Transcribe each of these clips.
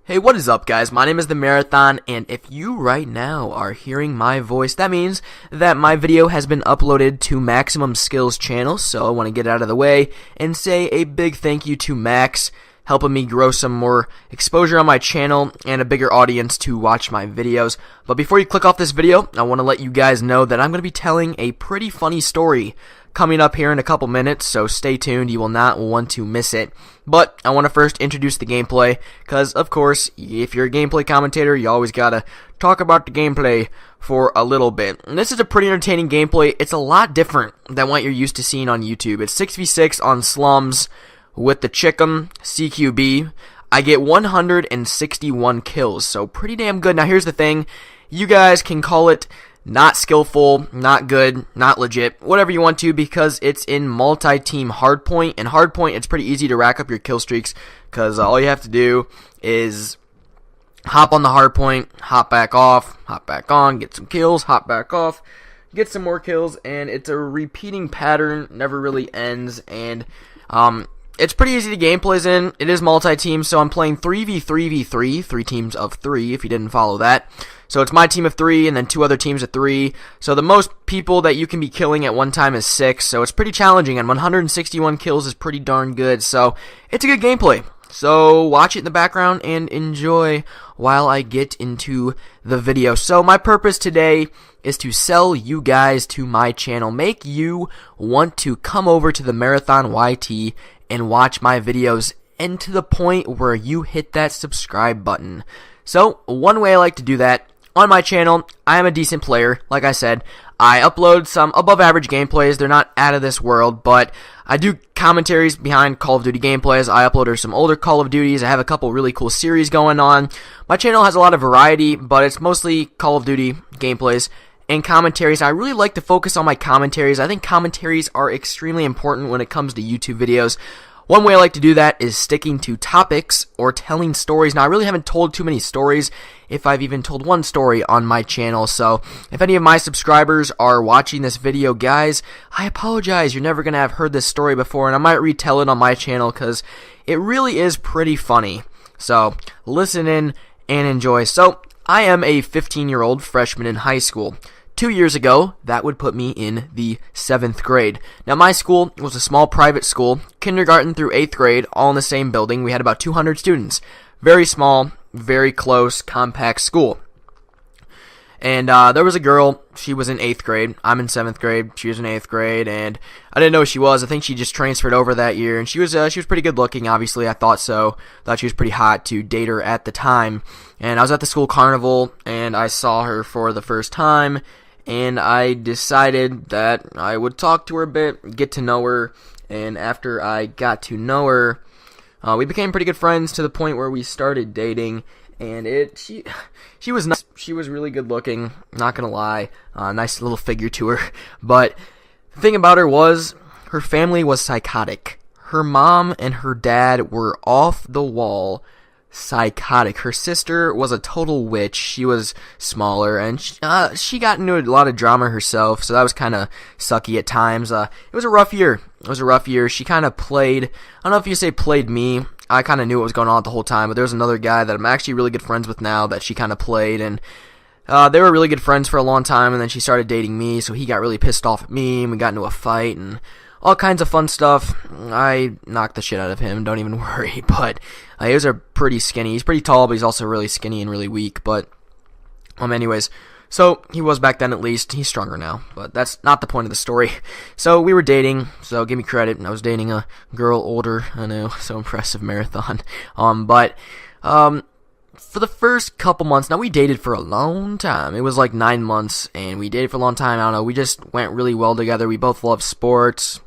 Hey, what is up, guys? My name is The Marathon, and if you right now are hearing my voice, that means that my video has been uploaded to Maximum Skills channel, so I want to get it out of the way and say a big thank you to Max, helping me grow some more exposure on my channel and a bigger audience to watch my videos. But before you click off this video, I want to let you guys know that I'm going to be telling a pretty funny story coming up here in a couple minutes, so stay tuned. You will not want to miss it. But I want to first introduce the gameplay, because of course, if you're a gameplay commentator, you always gotta talk about the gameplay for a little bit. And this is a pretty entertaining gameplay. It's a lot different than what you're used to seeing on YouTube. It's 6v6 on Slums with the Chicom CQB. I get 161 kills, so pretty damn good. Now here's the thing, you guys can call it not skillful, not good, not legit, whatever you want to, because it's in multi-team hardpoint, and hardpoint, it's pretty easy to rack up your kill streaks, because all you have to do is hop on the hardpoint, hop back off, hop back on, get some kills, hop back off, get some more kills, and it's a repeating pattern, never really ends, and it's pretty easy to game plays in. It is multi-team, so I'm playing 3v3v3, 3 teams of 3, if you didn't follow that. So it's my team of 3, and then 2 other teams of 3. So the most people that you can be killing at one time is 6, so it's pretty challenging, and 161 kills is pretty darn good, so it's a good gameplay. So watch it in the background and enjoy while I get into the video. So my purpose today is to sell you guys to my channel, make you want to come over to the Marathon YT and watch my videos, and to the point where you hit that subscribe button. So one way I like to do that, on my channel, I am a decent player. Like I said, I upload some above average gameplays. They're not out of this world, but I do commentaries behind Call of Duty gameplays. I uploaded some older Call of Duties. I have a couple really cool series going on. My channel has a lot of variety, but it's mostly Call of Duty gameplays and commentaries. I really like to focus on my commentaries. I think commentaries are extremely important when it comes to YouTube videos. One way I like to do that is sticking to topics or telling stories. Now, I really haven't told too many stories, if I've even told one story on my channel. So if any of my subscribers are watching this video, guys, I apologize. You're never going to have heard this story before, and I might retell it on my channel because it really is pretty funny. So listen in and enjoy. So I am a 15-year-old freshman in high school. 2 years ago, that would put me in the 7th grade. Now, my school was a small private school, kindergarten through 8th grade, all in the same building. We had about 200 students. Very small, very close, compact school. And there was a girl, she was in 8th grade. I'm in 7th grade, she was in 8th grade, and I didn't know who she was. I think she just transferred over that year, and she was pretty good looking, obviously. I thought so. Thought she was pretty hot to date her at the time. And I was at the school carnival, and I saw her for the first time, and I decided that I would talk to her a bit, get to know her, and after I got to know her, we became pretty good friends to the point where we started dating, and she was nice. She was really good looking, not gonna lie, nice little figure to her, but the thing about her was, her family was psychotic. Her mom and her dad were off the wall psychotic. Her sister was a total witch. She was smaller, and she got into a lot of drama herself, so that was kind of sucky at times. It was a rough year. She kind of played, I don't know if you say played me. I kind of knew what was going on the whole time, but there was another guy that I'm actually really good friends with now that she kind of played, and they were really good friends for a long time, and then she started dating me, so he got really pissed off at me, and we got into a fight, and all kinds of fun stuff. I knocked the shit out of him, don't even worry, but he was a pretty skinny. He's pretty tall, but he's also really skinny and really weak, but anyways, so he was back then at least. He's stronger now, but that's not the point of the story. So we were dating, so give me credit. I was dating a girl older. I know, so impressive, Marathon. For the first couple months, now we dated for a long time. It was like 9 months, and we dated for a long time. I don't know, we just went really well together. We both loved sports,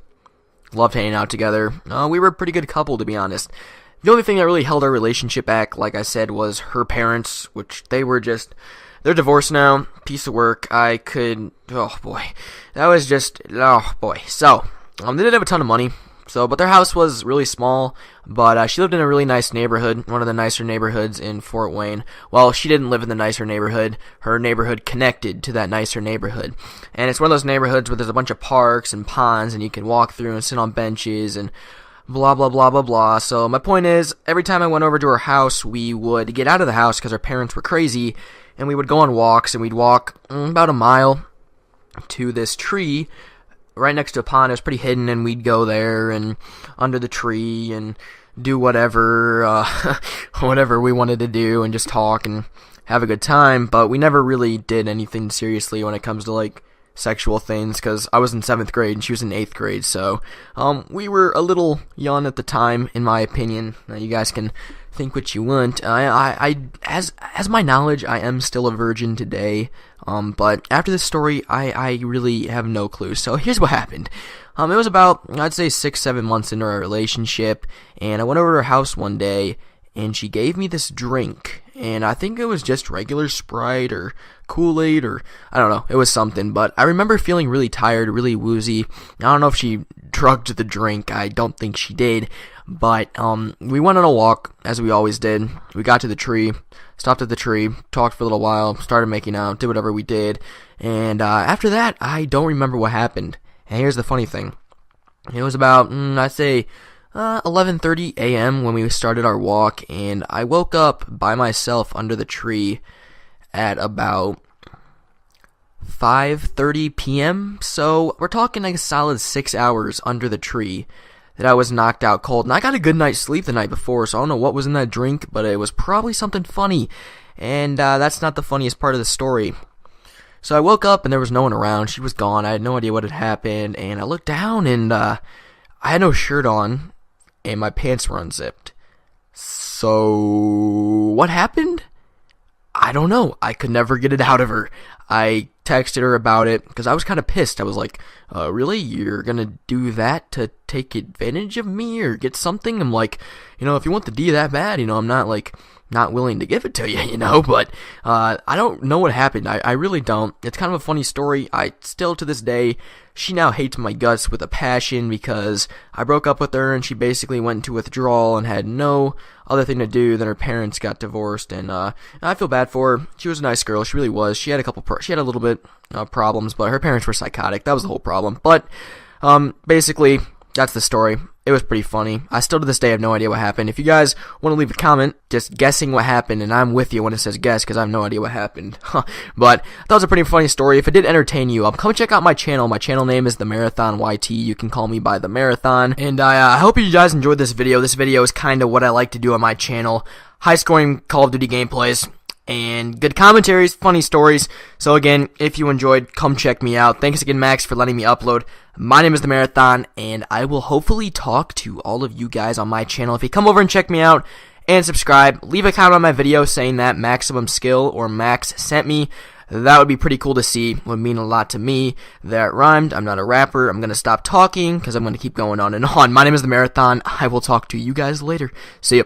loved hanging out together. We were a pretty good couple, to be honest. The only thing that really held our relationship back, like I said, was her parents, which they're divorced now, piece of work. Oh boy, So, they didn't have a ton of money, but their house was really small, but she lived in a really nice neighborhood, one of the nicer neighborhoods in Fort Wayne. Well, she didn't live in the nicer neighborhood. Her neighborhood connected to that nicer neighborhood. And it's one of those neighborhoods where there's a bunch of parks and ponds, and you can walk through and sit on benches, and blah, blah, blah, blah, blah. So my point is, every time I went over to her house, we would get out of the house because our parents were crazy, and we would go on walks, and we'd walk about a mile to this tree right next to a pond. It was pretty hidden, and we'd go there and under the tree and do whatever, whatever we wanted to do and just talk and have a good time. But we never really did anything seriously when it comes to like sexual things, because I was in 7th grade and she was in 8th grade, so we were a little young at the time, in my opinion. You guys can think what you want. As my knowledge, I am still a virgin today, but after this story, I really have no clue. So here's what happened. It was about, I'd say, 6-7 months into our relationship, and I went over to her house one day, and she gave me this drink, and I think it was just regular Sprite or Kool-Aid, or I don't know, it was something, but I remember feeling really tired, really woozy. I don't know if she drugged the drink, I don't think she did, but we went on a walk, as we always did. We got to the tree, stopped at the tree, talked for a little while, started making out, did whatever we did, and after that, I don't remember what happened. And here's the funny thing. It was about, I'd say, 11:30 a.m. when we started our walk, and I woke up by myself under the tree at about 5:30 p.m. So we're talking like a solid 6 hours under the tree that I was knocked out cold. And I got a good night's sleep the night before, so I don't know what was in that drink, but it was probably something funny. And that's not the funniest part of the story. So I woke up and there was no one around. She was gone. I had no idea what had happened. And I looked down and I had no shirt on and my pants were unzipped. So what happened? I don't know. I could never get it out of her. I texted her about it because I was kind of pissed. I was like, really? You're going to do that to take advantage of me or get something? I'm like, if you want the D that bad, I'm not like not willing to give it to you, but I don't know what happened. I really don't. It's kind of a funny story. I still, to this day, she now hates my guts with a passion because I broke up with her and she basically went into withdrawal and had no other thing to do than her parents got divorced, and I feel bad for her. She was a nice girl. She really was. She had a little bit problems, but her parents were psychotic. That was the whole problem. But basically, that's the story. It was pretty funny. I still to this day have no idea what happened. If you guys want to leave a comment just guessing what happened, and I'm with you when it says guess because I have no idea what happened. But that was a pretty funny story. If it did entertain you, come check out my channel. My channel name is The Marathon YT. You can call me by The Marathon. And I hope you guys enjoyed this video. This video is kind of what I like to do on my channel. High-scoring Call of Duty gameplays and good commentaries, funny stories. So again, if you enjoyed, come check me out. Thanks again, Max, for letting me upload. My name is The Marathon, and I will hopefully talk to all of you guys on my channel. If you come over and check me out and subscribe, leave a comment on my video saying that Maximum Skill or Max sent me. That would be pretty cool to see. It would mean a lot to me. That rhymed. I'm not a rapper. I'm going to stop talking because I'm going to keep going on and on. My name is The Marathon. I will talk to you guys later. See ya.